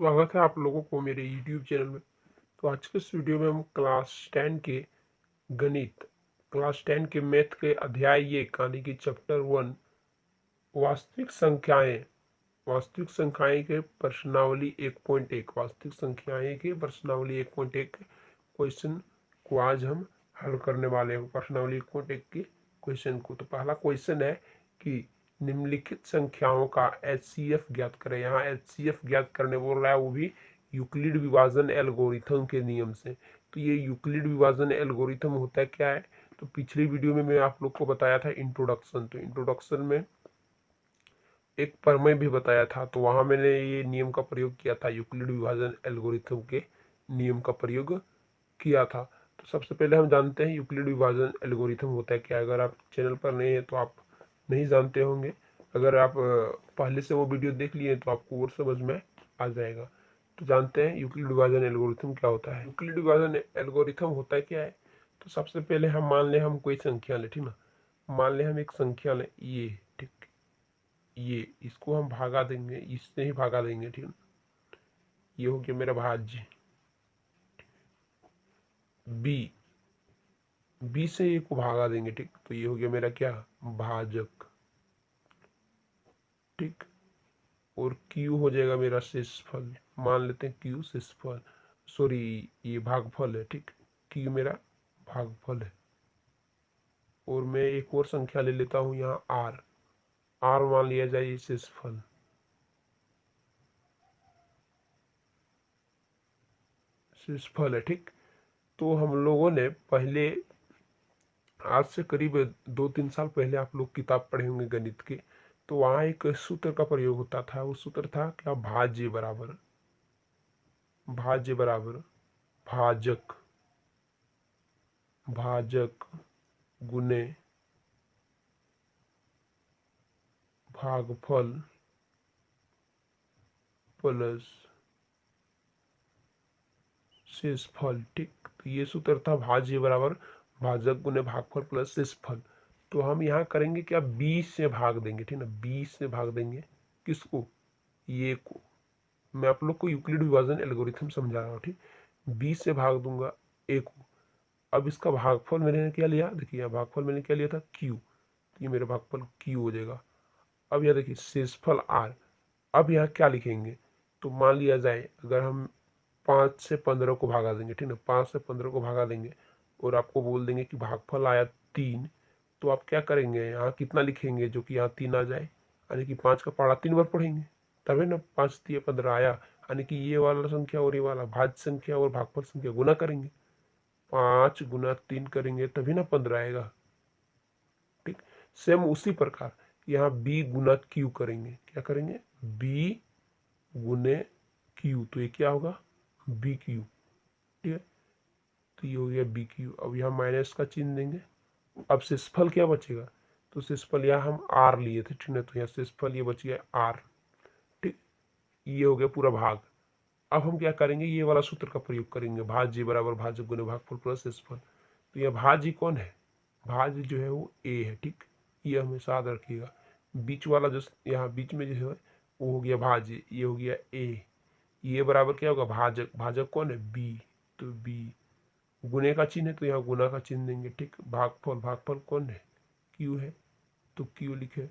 स्वागत है आप लोगों को मेरे YouTube चैनल में। तो आज के इस वीडियो में हम क्लास 10 के गणित, क्लास 10 के मैथ के अध्याय 1 यानी कि चैप्टर 1 वास्तविक संख्याएं, वास्तविक संख्याएं के प्रश्नावली 1.1, वास्तविक संख्याएं के प्रश्नावली 1.1 क्वेश्चन को आज हम हल करने वाले हैं। प्रश्नावली 1.1 के क्वेश्चन को, तो पहला क्वेश्चन है कि निम्नलिखित संख्याओं का एचसीएफ ज्ञात करें। यहाँ एचसीएफ ज्ञात करने बोल रहा है, वो भी यूक्लिड विभाजन एल्गोरिथम के नियम से। तो ये यूक्लिड विभाजन एल्गोरिथम होता क्या है, तो पिछली वीडियो में मैं आप लोग को बताया था इंट्रोडक्शन। तो इंट्रोडक्शन में एक प्रमेय भी बताया था, तो वहां मैंने ये नियम का प्रयोग किया था, यूक्लिड विभाजन एल्गोरिथम के नियम का प्रयोग किया था। तो सबसे पहले हम जानते हैं यूक्लिड विभाजन एल्गोरिथम होता है क्या। अगर आप चैनल पर नए हैं तो आप नहीं जानते होंगे, अगर आप पहले से वो वीडियो देख लिए तो आपको और समझ में आ जाएगा। तो जानते हैं यूक्लिड विभाजन एल्गोरिथम क्या होता है। यूक्लिड विभाजन एल्गोरिथम होता है क्या है, तो सबसे पहले हम मान लें हम कोई संख्या लें, ठीक ना। मान लें हम एक संख्या लें ये, ठीक, ये इसको हम भागा देंगे, इससे ही भागा देंगे, ठीक ना। ये हो गया मेरा भाज्य बी, बी से ए को भागा देंगे, ठीक। तो ये हो गया मेरा क्या, भाजक, ठीक। और क्यू हो जाएगा मेरा शेषफल, मान लेते हैं क्यू शेषफल, सॉरी ये भागफल है, ठीक। क्यू मेरा भागफल है। और मैं एक और संख्या ले लेता हूं यहाँ आर, आर मान लिया जाए ये शेषफल, शेषफल है, ठीक। तो हम लोगों ने पहले, आज से करीब 2-3 साल पहले आप लोग किताब पढ़े होंगे गणित के, तो वहाँ एक सूत्र का प्रयोग होता था। वो सूत्र था क्या, भाज्य बराबर, भाज्य बराबर भाजक, भाजक गुने भागफल प्लस शेषफल, ठीक। तो ये सूत्र था भाज्य बराबर भाजक गुने भागफल प्लस शेषफल। तो हम यहाँ करेंगे क्या, 20 से भाग देंगे, ठीक ना। 20 से भाग देंगे किसको, ये को। मैं आप लोग को यूक्लिड विभाजन एल्गोरिथम समझा रहा हूँ, ठीक। 20 से भाग दूंगा ए को। अब इसका भागफल मैंने क्या लिया, देखिए यहाँ भागफल मैंने क्या लिया था, क्यू। ये मेरा भागफल क्यू हो जाएगा। अब यहाँ देखिए शेषफल आर। अब यहाँ क्या लिखेंगे, तो मान लिया जाए अगर हम 5 से 15 को भागा देंगे, ठीक ना। 5 से 15 को भागा देंगे और आपको बोल देंगे कि भागफल आया 3, तो आप क्या करेंगे, यहाँ कितना लिखेंगे जो कि यहाँ 3 आ जाए, यानी कि 5 का पढ़ा 3 बार पढ़ेंगे, तभी ना 5 3 15 आया। यानी कि ये वाला संख्या और ये वाला भाज्य संख्या और भागफल संख्या गुना करेंगे, 5 गुना 3 करेंगे तभी ना 15 आएगा, ठीक। सेम उसी प्रकार यहाँ बी गुना क्यू करेंगे, क्या करेंगे, बी गुने क्यू, तो ये क्या होगा, बी क्यू, ठीक है। तो ये हो गया बी क्यू। अब यहाँ माइनस का चिन्ह देंगे। अब शेषफल क्या बचेगा, तो शेषफल यहाँ हम आर लिए थे, ठीक है। तो यहाँ शेषफल ये बच गया आर, ठीक। ये हो गया पूरा भाग। अब हम क्या करेंगे, ये वाला सूत्र का प्रयोग करेंगे, भाज्य बराबर भाजक गुने भागफल प्लस शेषफल। तो यह भाज्य कौन है, भाज्य जो है वो ए है, ठीक। ये हमेशा याद रखिएगा। बीच वाला जो यहाँ बीच में जो है वो हो गया भाज्य, ये हो गया ए। ये बराबर क्या होगा, भाजक, भाजक कौन है, बी, तो बी। गुने का चिन्ह है तो यहाँ गुना का चिन्ह देंगे, ठीक। भागफल, भागफल कौन है, क्यू है, तो क्यू लिखे।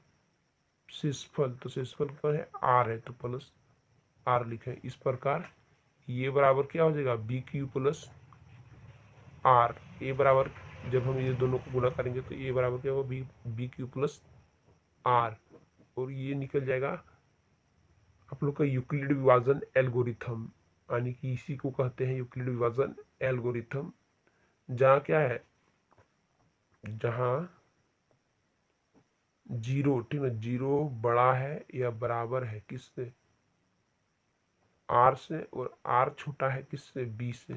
शेषफल, तो शेषफल कौन है, आर है, तो प्लस आर लिखे। इस प्रकार ये बराबर क्या हो जाएगा, बी क्यू प्लस आर। ए बराबर, जब हम ये दोनों को गुना करेंगे तो ए बराबर क्या होगा, B, B Q plus R. और ये निकल जाएगा आप लोग का यूक्लिड विभाजन एल्गोरिथम, यानी कि इसी को कहते हैं यूक्लिड विभाजन एल्गोरिथम। जहाँ क्या है, जहाँ जीरो, ठीक है, जीरो बड़ा है या बराबर है किससे, आर से, और आर छोटा है किससे, बी से,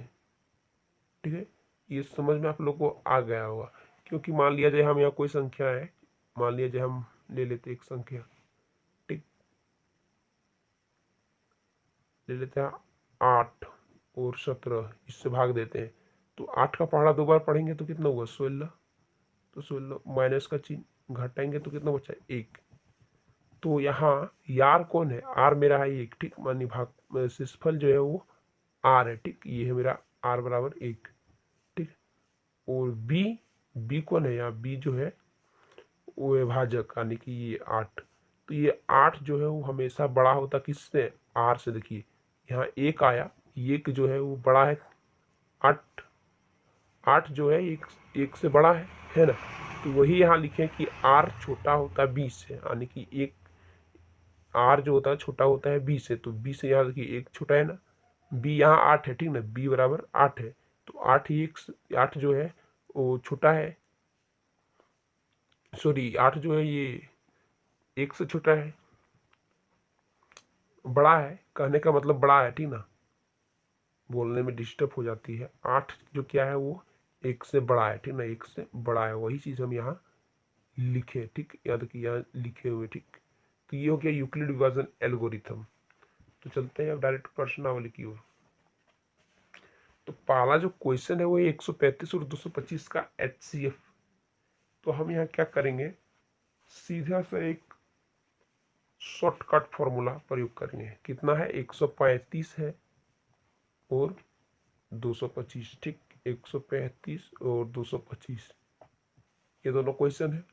ठीक है। ये समझ में आप लोग को आ गया होगा। क्योंकि मान लिया जाए हम यहाँ कोई संख्या है, मान लिया जाए हम ले लेते एक संख्या, ठीक, ले लेते हैं 8 और 17, इससे भाग देते हैं। तो 8 का पहाड़ा 2 बार पढ़ेंगे तो कितना हुआ, 16। तो 16 माइनस का चिन्ह घटाएंगे तो कितना बचा, 1। तो यहाँ यार कौन है, आर मेरा है एक, ठीक, मानी भाग शेषफल जो है वो आर है, ठीक, ये है मेरा आर बराबर एक, ठीक। और बी, बी कौन है, यहाँ बी जो है वो है भाजक, यानी कि ये 8। तो ये 8 जो है वो हमेशा बड़ा होता किससे, आर से। देखिए यहाँ एक आया, एक जो है वो बड़ा है, 8, 8 जो है एक से बड़ा है ना। तो वही यहाँ लिखें कि आर छोटा होता है 20 से, यानी कि एक आर जो होता है छोटा होता है 20 से। तो 20 से यहाँ देखिए एक छोटा है ना, बी यहाँ 8 है, ठीक ना, बी बराबर 8 है। तो 8 ही एक, 8 जो है वो छोटा है, सॉरी 8 जो है ये एक से छोटा है, बड़ा है, कहने का मतलब बड़ा है, ठीक ना, बोलने में डिस्टर्ब हो जाती है। 8 जो क्या है वो एक से बड़ा है, ठीक ना, एक से बड़ा है, वही चीज हम यहाँ लिखे, ठीक, याद कि यहाँ लिखे हुए, ठीक। तो ये हो गया यूक्लिड विभाजन एल्गोरिथम। तो चलते हैं अब डायरेक्ट प्रश्नावली की ओर। तो पहला जो क्वेश्चन है वो 135 और 225 का HCF। तो हम यहाँ क्या करेंगे, सीधा सा एक शॉर्टकट फॉर्मूला प्रयोग करेंगे। कितना है, 135 है और 225, ठीक, 135 और 225, ये दोनों क्वेश्चन है।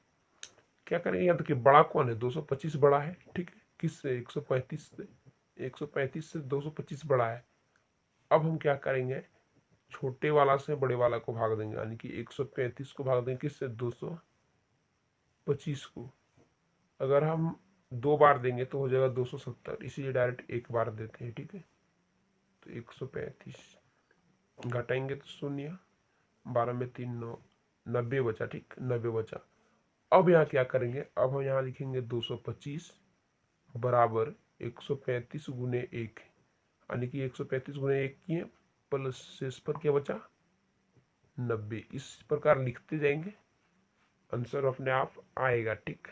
क्या करेंगे, यहाँ देखिए बड़ा कौन है, 225 बड़ा है, ठीक है, किससे, 135 से, 135 से 225 बड़ा है। अब हम क्या करेंगे, छोटे वाला से बड़े वाला को भाग देंगे, यानी कि 135 को भाग देंगे किससे, 225 को। अगर हम 2 बार देंगे तो हो जाएगा 270, इसीलिए डायरेक्ट एक बार देते हैं, ठीक है। तो 135 घटाएंगे तो शून्य, 12 में 3 9, 90 बचा, ठीक, 90 बचा। अब यहाँ क्या करेंगे, अब हम यहाँ लिखेंगे 225 बराबर 135 गुने 1, यानी कि 135 गुने 1 किए प्लस शेष पर क्या बचा 90। इस प्रकार लिखते जाएंगे, आंसर अपने आप आएगा, ठीक।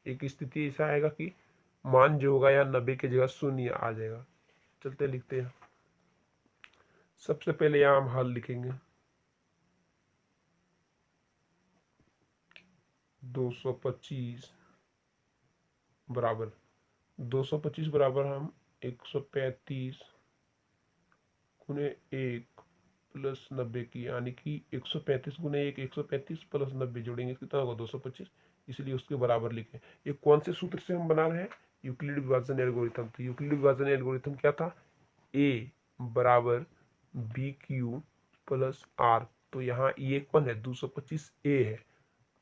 एक स्थिति ऐसा आएगा कि मान जो होगा यहाँ 90 की जगह शून्य आ जाएगा। चलते लिखते हैं। सबसे पहले यहाँ हम हल लिखेंगे, 225 बराबर 225 बराबर हम 135 गुने 1 प्लस 90 की, यानी कि 135 गुने 1, 135 प्लस 90 जोड़ेंगे कितना होगा 225, इसलिए उसके बराबर लिखे। ये कौन से सूत्र से हम बना रहे हैं, यूक्लिड विभाजन एल्गोरिथम। तो यूक्लिड विभाजन एल्गोरिथम क्या था, ए बराबर बी क्यू प्लस आर। तो यहाँ ये कौन है, 225 ए है,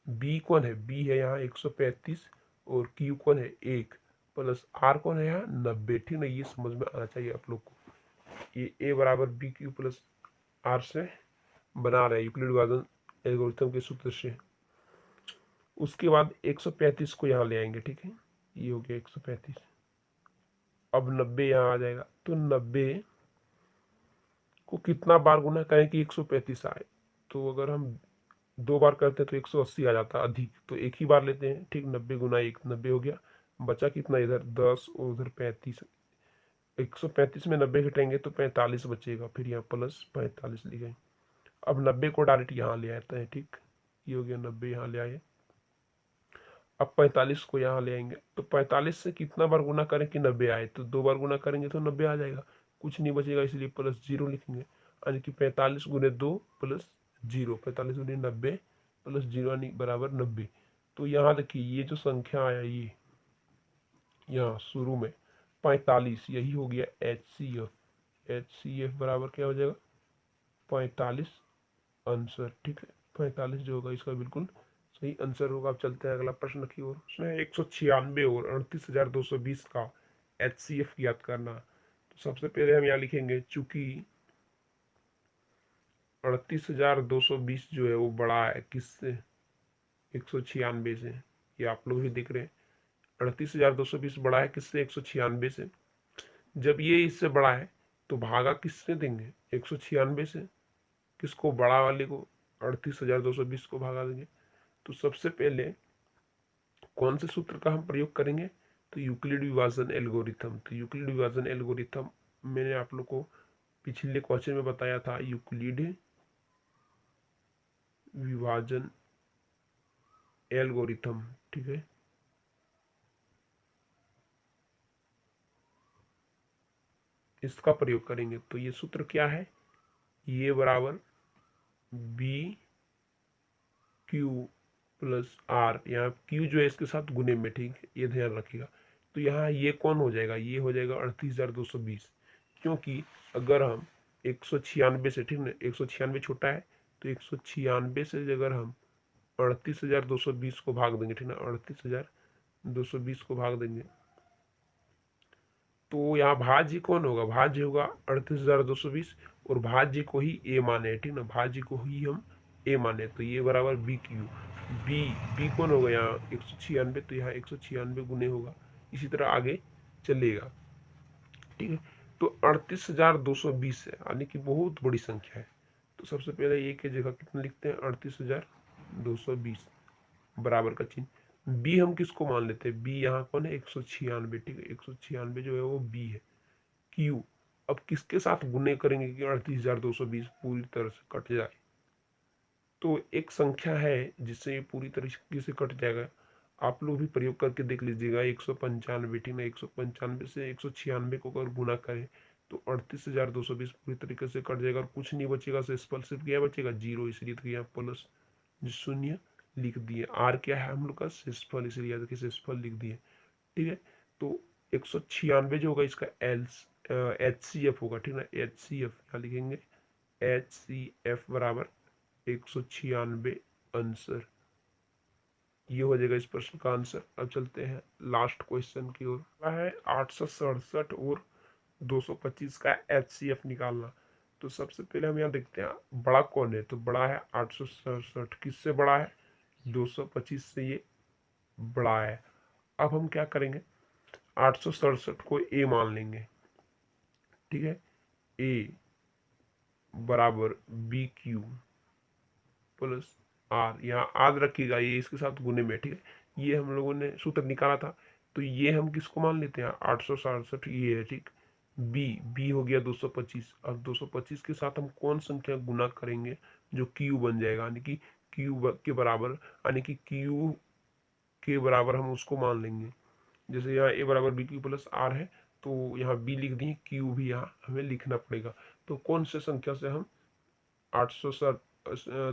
बी कौन है, बी है यहाँ 135, और क्यू कौन है 1, प्लस आर कौन है यहाँ 90, ठीक ना। ये समझ में आना चाहिए आप लोग को। ये ए बराबर बी क्यू प्लस आर से बना रहे हैं यूक्लिड विभाजन एल्गोरिथम के सूत्र से। उसके बाद 135 को यहाँ ले आएंगे, ठीक है, ये हो गया 135। अब 90 यहाँ आ जाएगा, तो 90 को कितना बार गुना करें कि 135 आए। तो अगर हम 2 बार करते हैं तो 180 आ जाता अधिक, तो एक ही बार लेते हैं, ठीक। 90 गुना 1 90 हो गया, बचा कितना इधर 10 और उधर 35। 135 में 90 घटेंगे तो 45 बचेगा, फिर यहाँ प्लस 45 लिखेंगे। अब 90 को डायरेक्ट यहाँ ले आते हैं, ठीक, ये हो गया 90 यहाँ ले आए। अब 45 को यहाँ ले आएंगे, तो 45 से कितना बार गुना करें कि 90 आए, तो 2 बार गुना करेंगे तो 90 आ जाएगा, कुछ नहीं बचेगा, इसलिए प्लस 0 लिखेंगे, यानी कि 45 गुने 2 प्लस 0, 45 गुने 90 प्लस 0 यानी बराबर 90। तो यहाँ देखिए ये जो संख्या आया, ये यहाँ शुरू में 45, यही हो गया HCF। HCF बराबर क्या हो जाएगा 45 आंसर, ठीक है। 45 जो होगा इसका बिल्कुल सही आंसर होगा। अब चलते हैं अगला प्रश्न की ओर। उसमें 196 और 38,220 का HCF ज्ञात करना। तो सबसे पहले हम यहाँ लिखेंगे, चूंकि 38,220 जो है वो बड़ा है किससे, 196 से। ये आप लोग भी देख रहे हैं, 38,220 बड़ा है किससे, 196 से। जब ये इससे बड़ा है तो भागा किससे देंगे, 196 से। किसको, बड़ा वाले को, 38,220 को भागा देंगे। तो सबसे पहले कौन से सूत्र का हम प्रयोग करेंगे, तो यूक्लिड विभाजन एल्गोरिथम। तो यूक्लिड विभाजन एल्गोरिथम मैंने आप लोग को पिछले क्वेश्चन में बताया था, यूक्लिड विभाजन एल्गोरिथम, ठीक है। इसका प्रयोग करेंगे। तो ये सूत्र क्या है, ये बराबर बी क्यू प्लस आर, यहाँ क्यू जो है इसके साथ गुने में, ठीक है, ये ध्यान रखिएगा। तो यहाँ ये कौन हो जाएगा, ये हो जाएगा 38,220, क्योंकि अगर हम 196 से, ठीक ना, 196 छोटा है, तो 196 से अगर हम 38,220 को भाग देंगे, ठीक ना, 38,220 को भाग देंगे, तो यहाँ भाज्य कौन होगा, भाज्य होगा 38,220, और भाज्य को ही ए माने, ठीक ना, भाज्य को ही हम ए माने, तो ये बराबर बी क्यू। बी बी कौन होगा यहाँ 196, तो यहाँ 196 गुने होगा, इसी तरह आगे चलेगा, ठीक है। तो 38,220 है, यानी कि बहुत बड़ी संख्या है। तो सबसे पहले ए की जगह कितना लिखते हैं, 38,220 बराबर का चिन्ह। बी हम किसको मान लेते हैं, बी यहाँ कौन है 196, ठीक है, 196 जो है वो बी है। क्यू अब किसके साथ गुने करेंगे कि 38,220 पूरी तरह से कट जाए, तो एक संख्या है जिससे ये पूरी तरीके से कट जाएगा। आप लोग भी प्रयोग करके देख लीजिएगा, 195, ठीक है, 195 से 196 को अगर गुना करें तो 38,220 पूरी तरीके से कट जाएगा और कुछ नहीं बचेगा, सिर्फ क्या बचेगा, जीरो, इसलिए तो यहाँ प्लस शून्य लिख दिए। आर क्या है हम लोग का शेषफल, इसलिए याद रखिए शेषफल लिख दिए, ठीक है। तो 196 जो होगा इसका HCF होगा, ठीक है, HCF क्या लिखेंगे, HCF बराबर 196 आंसर, ये हो जाएगा इस प्रश्न का आंसर। अब चलते हैं लास्ट क्वेश्चन की ओर, है 867 और 225 का HCF निकालना। तो सबसे पहले हम यहाँ देखते हैं बड़ा कौन है, तो बड़ा है 867, किससे बड़ा है, 225 से ये बड़ा है। अब हम क्या करेंगे, 867 को ए मान लेंगे, ठीक है, ए बराबर बी क्यू प्लस आर, यहाँ आर रखिएगा, ये इसके साथ गुने में, ठीक है, ये हम लोगों ने सूत्र निकाला था, तो ये हम किसको मान लेते हैं 867, ये है, ठीक। बी बी हो गया 225, अब 225 के साथ हम कौन संख्या गुना करेंगे जो क्यू बन जाएगा, यानी कि क्यू के बराबर, यानी कि क्यू के बराबर हम उसको मान लेंगे। जैसे यहाँ ए बराबर बी क्यू प्लस आर है, तो यहाँ बी लिख दिए, क्यू भी यहाँ हमें लिखना पड़ेगा। तो कौन से संख्या से हम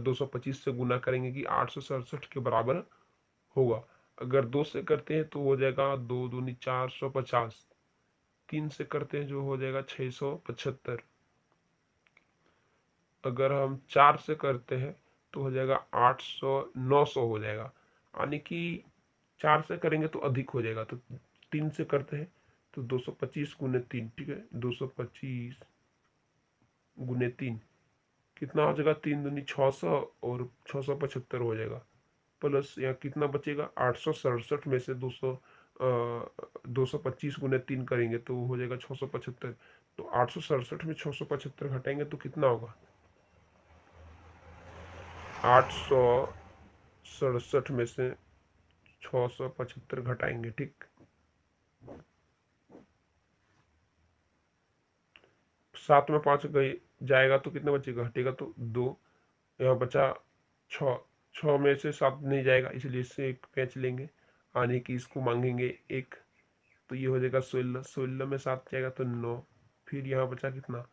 225 से गुना करेंगे कि 867 के बराबर होगा। अगर 2 से करते हैं तो हो जाएगा 2 दूनी 450, 3 से करते हैं जो हो जाएगा 675, अगर हम 4 से करते हैं तो हो जाएगा 800, 900 हो जाएगा, यानी कि 4 से करेंगे तो अधिक हो जाएगा। तो 3 से करते हैं तो 225 गुने 3, ठीक है, 225 गुने 3 कितना हो जाएगा, 3 दूनी 600 और 675 हो जाएगा, प्लस यहाँ कितना बचेगा 867 में से 225 गुने 3 करेंगे तो हो जाएगा 675। तो 867 में 675 घटाएंगे तो कितना होगा, 867 में से 675 घटाएंगे, ठीक, 7 में 5 गए जाएगा तो कितना बचेगा, हटेगा तो 2, यहाँ बचा 6, 6 में से 7 नहीं जाएगा, इसलिए इससे एक पैच लेंगे, आने की इसको मांगेंगे 1, तो ये हो जाएगा 16, 16 में 7 जाएगा तो 9, फिर यहाँ बचा कितना,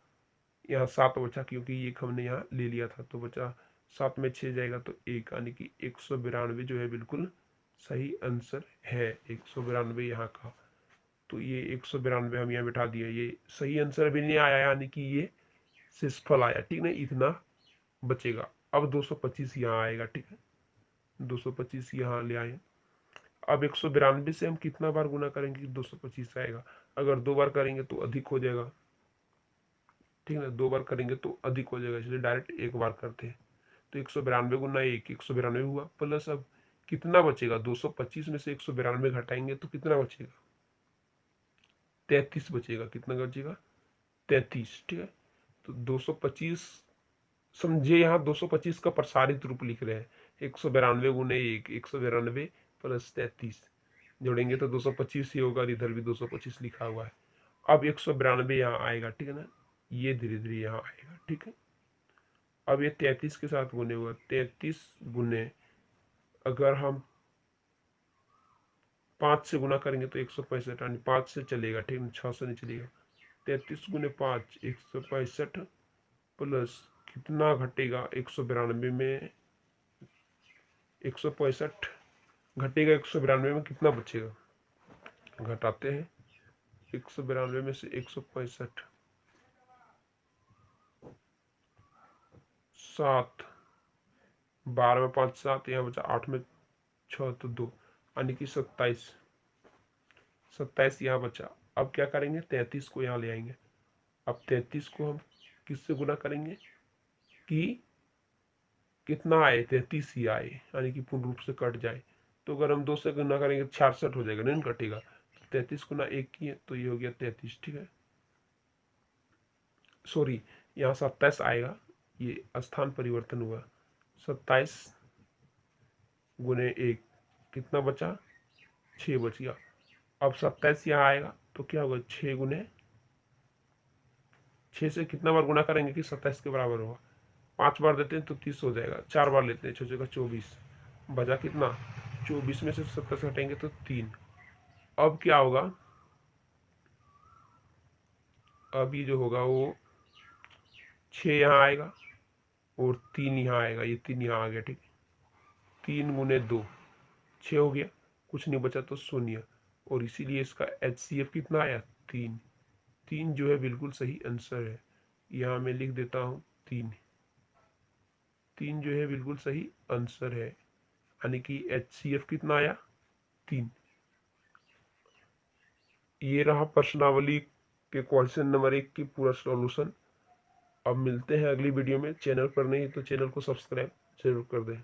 यहाँ 7 बचा, क्योंकि एक हमने यहाँ ले लिया था, तो बचा 7 में 6 जाएगा तो 1, यानी कि 192 जो है बिल्कुल सही आंसर है, 192 यहाँ का। तो ये 192 हम यहाँ बिठा दिए, ये सही आंसर भी नहीं आया, यानी कि ये शेषफल आया, ठीक ना, इतना बचेगा। अब 225 यहाँ आएगा, ठीक है, 225 यहाँ ले आए। अब 192 से हम कितना बार गुना करेंगे कि 225 आएगा, अगर 2 बार करेंगे तो अधिक हो जाएगा, ठीक है, 2 बार करेंगे तो अधिक हो जाएगा, इसलिए डायरेक्ट 1 बार करते हैं। तो 192 गुना 1, 192 हुआ, प्लस अब कितना बचेगा, 225 में से 192 घटाएंगे तो कितना बचेगा, 33 बचेगा, कितना बचेगा 33, ठीक है। तो 225 समझिए, यहाँ 225 का प्रसारित रूप लिख रहे हैं, 192 गुने 1, 192 प्लस 33 जोड़ेंगे तो 225 ही होगा, इधर भी 225 लिखा हुआ है। अब 192 यहाँ आएगा, ठीक है ना, ये धीरे धीरे यहाँ आएगा, ठीक है। अब ये 33 के साथ गुने हुआ, 33 गुने, अगर हम 5 से गुना करेंगे तो 165, यानी 5 से चलेगा, ठीक है, 6 से नहीं चलेगा, 33 गुने 5 165 प्लस कितना घटेगा 192 में, 165 घटेगा 192 में कितना बचेगा, घटाते हैं 192 में से 165, 7, 12 में 5 7, यहाँ बचा 8 में 6 तो 2, यानी कि 27, 27 यहाँ बचा। अब क्या करेंगे, 33 को यहाँ ले आएंगे। अब 33 को हम किससे गुना करेंगे कि कितना आए, 33 ही आए, यानी कि पूर्ण रूप से कट जाए। तो अगर हम 2 से गुना करेंगे 66 हो जाएगा, नहीं कटेगा। 33 गुना 1 की है तो ये हो गया 33, ठीक है। सॉरी, यहाँ 27 आएगा, ये स्थान परिवर्तन हुआ। 27 गुने 1 कितना बचा, 6 बच गया। अब 27 यहाँ आएगा तो क्या होगा, 6 गुने 6 से कितना बार गुना करेंगे कि 27 के बराबर होगा। 5 बार देते हैं तो 30 हो जाएगा, 4 बार लेते हैं 6 जगह 24, बचा कितना, 24 में से 27 हटेंगे तो 3। अब क्या होगा, अब ये जो होगा वो 6 यहाँ आएगा और 3 यहाँ आएगा, ये 3 यहाँ आ गया, ठीक। 3 गुने 2 6 हो गया, कुछ नहीं बचा तो 0, और इसीलिए इसका HCF कितना आया, 3। 3 जो है बिल्कुल सही आंसर है। यहाँ मैं लिख देता हूँ 3, 3 जो है बिल्कुल सही आंसर है, यानी कि HCF कितना आया, 3। ये रहा प्रश्नावली के क्वेश्चन नंबर 1 की पूरा सॉल्यूशन। अब मिलते हैं अगली वीडियो में। चैनल पर नहीं तो चैनल को सब्सक्राइब जरूर कर दें।